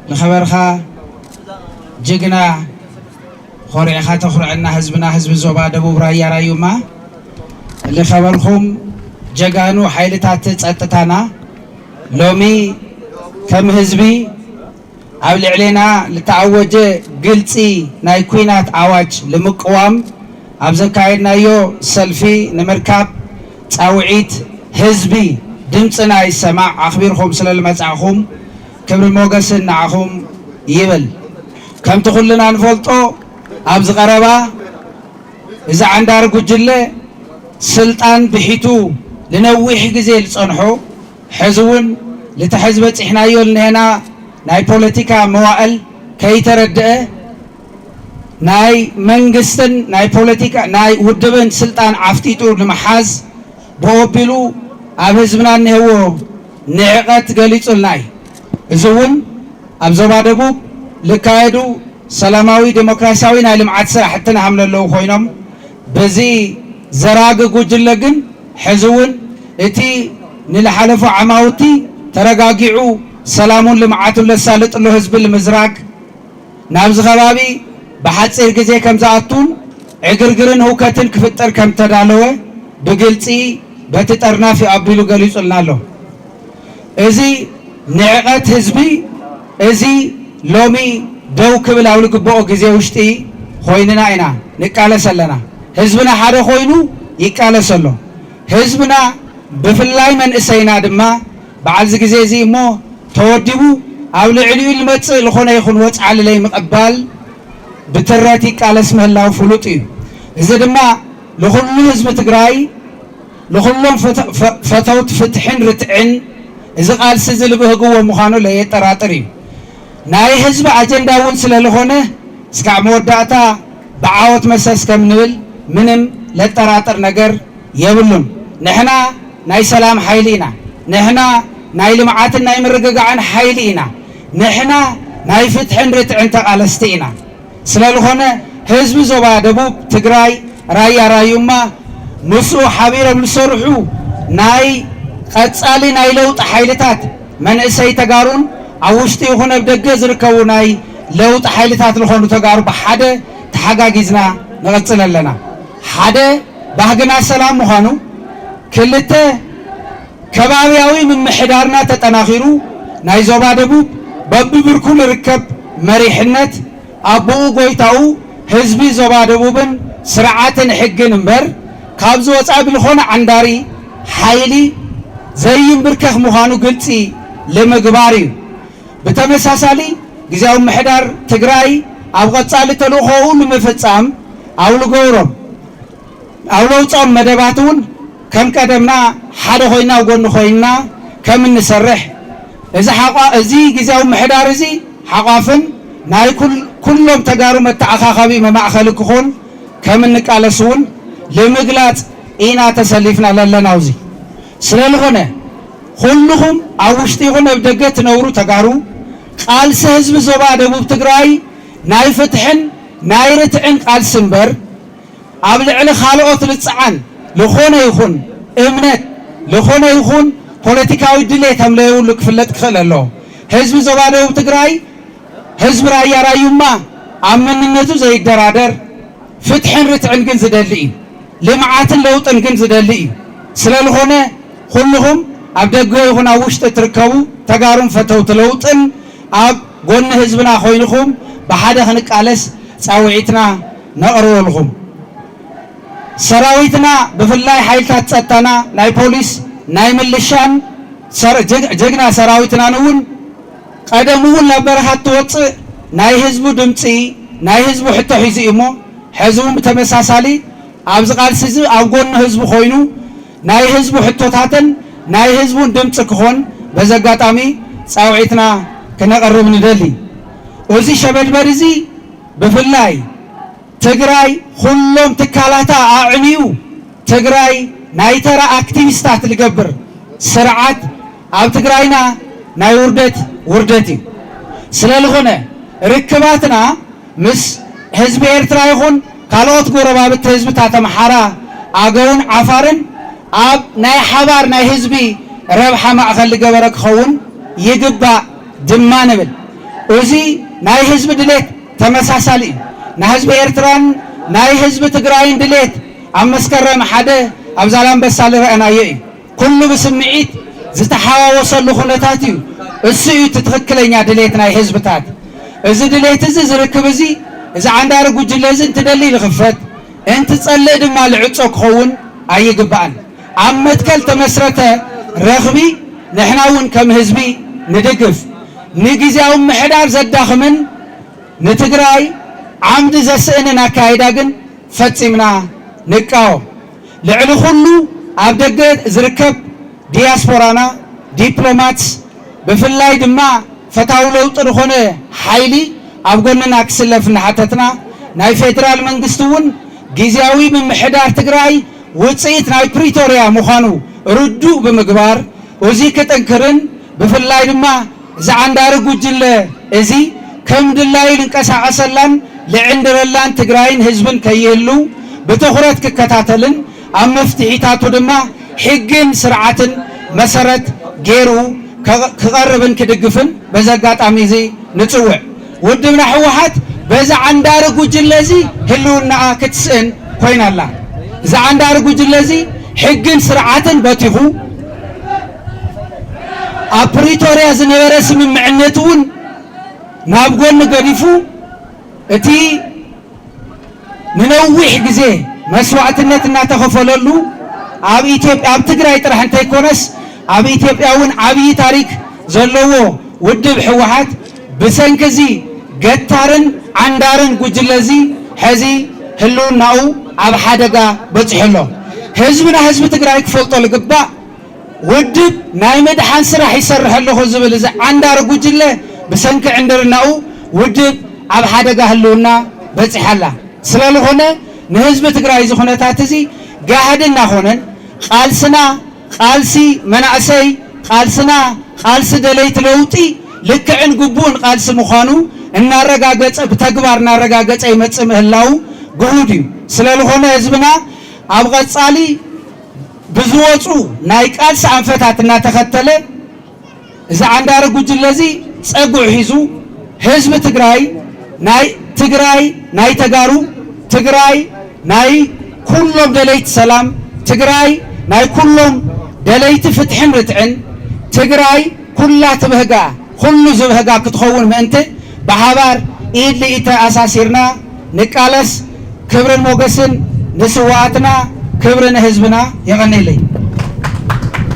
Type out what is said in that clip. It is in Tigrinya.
لخبرخا جغنا خوريخا تخرعنا حزبنا حزب زوبا دبوب رايا رايوما لخبركم جغانو حيلتات ጸጥታنا لومي كم حزبي عبل علينا لتعوج قلتي ناي كوينات عواج لمقوام عبزكايدنا يو سلفي نمركاب تعوعيت حزبي دمصنا يسمع اخبركم سلال مصاخم كبر موغسن نعخم يبل كم تخلنا نفلطو عبز قربا اذا عندار قجله سلطان بحيتو لنويح غزي لصنحو حزون لتحزبت احنا يولنا ناي بوليتيكا موائل كي تردأ ناي منغستن ناي بوليتيكا ناي ودبن سلطان عفتيتو لمحاز بوبيلو ابزبنا نهو نعقت قليصو ناي ازون ابزوبا دبوب لكايدو سلاماوي ديمقراسياوي ناي لمعات سرح حتى نعمل له خوينم بزي زراق قجلقن حزون اتي نلحلفو عماوتي ترقاقعو سلامون لمعاتو لسالط له حزب المزراق نابز خبابي بحصير غزي كم زاتون عغرغرن هوكتن كفطر كم تدالوه بغلصي بتطرنا في ابيلو غليصلنالو ازي نعقت حزبي ازي لومي دو كبل اول غبو غزي وشتي خويننا اينا نقالسلنا حزبنا حدا خوينو يقالسلو حزبنا بفلاي من اسينا دما بعز غزي زي مو تودبو او لعليو المص لخونه يكون وص على لي مقبال بتراتي قالس مهلاو فلوطي اذا دما لكل حزب تግራይ لكلهم فتوت فتحن رتعن اذا قال سزل بهغو مخانو ليطراطري ناي حزب اجنداون سلالهونه اسكع موداتا بعاوت مسس كمنبل منم لطراطر ነገር يبلون نحنا ناي سلام حيلينا نحنا ناي لمعاتنا ناي مرغغعن حيلينا نحنا ناي فتحن رتعن تقالستينا سلالهونه حزب زوبا دبوب تግራይ رايا رايوما مسو حبيره بالسرحو ناي قصالي ناي لوط حيلتات من اسي تغارون اوشتي يخونه بدغ زركو ناي لوط حيلتات لخونو تغارو بحده تحغاغيزنا نقصللنا حده باغنا سلام مخانو كلته كبابياوي من محدارنا تطناخيرو ناي زوبا دبوب بببركول ركب مريحنت ابو غويتاو حزبي زوبا دبوبن سرعاتن حقن امبر كابزو وصاب لخونه عنداري حيلي زين بركخ مخانو قلصي لمغباري بتمساسالي غزاو محدار تግራይ اب قصالي تلوخو ሁሉ መፈጻም አውል ጎሮም አውሎጻም መደባቱን ከም ቀደምና ሓደ ሆይና ጎን ሆይና ከም እንሰርሕ እዚ ሓቋ እዚ غزاو محدار እዚ ሓቋፍን ናይ ኩሎም ተጋሩ መተዓኻኻቢ መማዕኸል ክኾን ከም እንቃለስውን ለመግላጽ ኢና ተሰሊፍና ለለናውዚ ስለልሆነ ሁሉም አውሽቲ ሆነ በደገ ትነውሩ ተጋሩ ቃልሰ ህዝብ ዞባ ደቡብ ትግራይ ናይ ፍትሕን ናይ ርትዕን ቃልስ እምበር ኣብ ልዕሊ ካልኦት ልጽዓን ለኾነ ይኹን እምነት ለኾነ ይኹን ፖለቲካዊ ድሌት ኣምለዩ ክፍለጥ ክኽእል ኣሎ ህዝብ ዞባ ደቡብ ትግራይ ህዝብ ራያ ራዩማ ኣመንነቱ ዘይደራደር ፍትሕን ርትዕን ግን ዝደሊ ልምዓትን ለውጥን ግን ዝደሊ ስለልሆነ ሁሉም ኣብ ደገ ይኹን ኣብ ውሽጢ ትርከቡ ተጋሩን ፈተውት ለውጥን ኣብ ጎን ህዝብና ኮይንኩም ብሓደ ክንቃለስ ጻውዒትና ነቕርበልኩም ሰራዊትና ብፍላይ ሓይልታት ጸጥታና ናይ ፖሊስ ናይ ምልሻን ጀግና ሰራዊትና ነውን ቀደሙውን ናብ በረኻት ትወፅእ ናይ ህዝቡ ድምፂ ናይ ህዝቡ ሕቶ ሒዙ እሞ ሕዝቡን ብተመሳሳሊ ኣብዚ ቃልሲ እዚ ኣብ ጎን ህዝቡ ኮይኑ ናይ ህዝቡ ሕቶታትን ናይ ህዝቡን ድምፂ ክኾን በዘጋጣሚ ጻውዒትና ክነቐርብ ንደሊ እዚ ሸበልበር እዚ ብፍላይ ትግራይ ኩሎም ትካላታ ኣዕንዩ ትግራይ ናይ ተራ ኣክቲቪስታት ልገብር ስርዓት ኣብ ትግራይና ናይ ውርደት እዩ ስለልኾነ ርክባትና ምስ ህዝቢ ኤርትራ ይኹን ካልኦት ጎረባብት ህዝብታት ኣምሓራ ኣገውን ዓፋርን ኣብ ናይ ሓባር ናይ ህዝቢ ረብሓ ማእኸል ልገበረ ክኸውን ይግባእ ድማ ንብል እዚ ናይ ህዝቢ ድሌት ተመሳሳሊ ናይ ህዝቢ ኤርትራን ናይ ህዝቢ ትግራይን ድሌት ኣብ መስከረም ሓደ ኣብ ዛላምበሳ ዝረአናዮ እዩ ኩሉ ብስምዒት ዝተሓዋወሰሉ ኩነታት እዩ እሱ እዩ ትክክለኛ ድሌት ናይ ህዝብታት እዚ ድሌት እዚ ዝርክብ እዚ ዓንዳር ጉጅለ እዚ እንትደሊ ይኽፈት እንትጸልእ ድማ ልዕጾ ክኸውን ኣይግባእን ኣብ መትከል ተመስረተ ረኽቢ ንሕና እውን ከም ህዝቢ ንድግፍ ንጊዜያዊ ምሕዳር ዘዳኽምን ንትግራይ ዓምዲ ዘስእንን ኣካይዳ ግን ፈጺምና ንቃወም ልዕሊ ኩሉ ኣብ ደገ ዝርከብ ዲያስፖራና ዲፕሎማትስ ብፍላይ ድማ ፈታዊ ለውጢ ዝኾነ ሓይሊ ኣብ ጎንና ክስለፍ እናሓተትና ናይ ፌደራል መንግስቲ እውን ጊዜያዊ ምምሕዳር ትግራይ ውፅኢት ናይ ፕሪቶሪያ ምዃኑ ርዱእ ብምግባር እዚ ክጥንክርን ብፍላይ ድማ ዝዓንዳሪ ጉጅለ እዚ ከም ድላይ ልንቀሳቐሰላን ልዕንድረላን ትግራይን ህዝብን ከይህሉ ብትኹረት ክከታተልን ኣብ መፍትሒታቱ ድማ ሕግን ስርዓትን መሰረት ገይሩ ክቐርብን ክድግፍን በዚ ኣጋጣሚ እዚ ንፅውዕ ውድብና ሕወሓት በዚ ዓንዳሪ ጉጅለ እዚ ህልውናኣ ክትስእን ኮይናላ እዚ ዓንዳሪ ጉጅለ እዚ ሕግን ስርዓትን በቲኹ ኣብ ፕሪቶሪያ ዝነበረ ስምምዕነት እውን ናብ ጎኒ ገዲፉ እቲ ንነዊሕ ግዜ መስዋዕትነት እናተኸፈለሉ ኣብ ኢትዮጵያ ኣብ ትግራይ ጥራሕ እንተይኮነስ ኣብ ኢትዮጵያ እውን ዓብይ ታሪክ ዘለዎ ውድብ ሕወሓት ብሰንኪ እዚ ገታርን ዓንዳርን ጉጅለ እዚ ሕዚ ህልውናኡ ኣብ ሓደጋ በፂሑሎ ህዝብና ህዝቢ ትግራይ ክፈልጦ ዝግባእ ውድብ ናይ ምድሓን ስራሕ ይሰርሕ ኣለኹ ዝብል እዚ ዓንዳሪ ጉጅለ ብሰንኪ ዕንድርናኡ ውድብ ኣብ ሓደጋ ህልውና በፂሓላ ስለዝኾነ ንህዝቢ ትግራይ እዚ ኩነታት እዚ ጋህድ እናኾነን ቃልስና ቃልሲ መናእሰይ ቃልስና ቃልሲ ደለይቲ ለውጢ ልክዕን ግቡእን ቃልሲ ምዃኑ እናረጋገፀ ብተግባር እናረጋገፀ ይመፅእ ምህላው ግሁድ እዩ ስለዝኾነ ህዝብና ኣብ ቀፃሊ ብዝወፁ ናይ ቃልሲ ኣንፈታት እናተኸተለ እዚ ዓንዳሪ ጉጅለ እዚ ፀጉዕ ሒዙ ህዝቢ ትግራይ ናይ ተጋሩ ትግራይ ናይ ኩሎም ደለይቲ ሰላም ትግራይ ናይ ኩሎም ደለይቲ ፍትሕን ርትዕን ትግራይ ኩላ ትብህጋ ኩሉ ዝብህጋ ክትኸውን ምእንቲ ብሓባር ኢድ ለኢድ ተኣሳሲርና ንቃለስ ክብርን ሞገስን ንስዋኣትና ክብሪ ንህዝብና ይቐኒለይ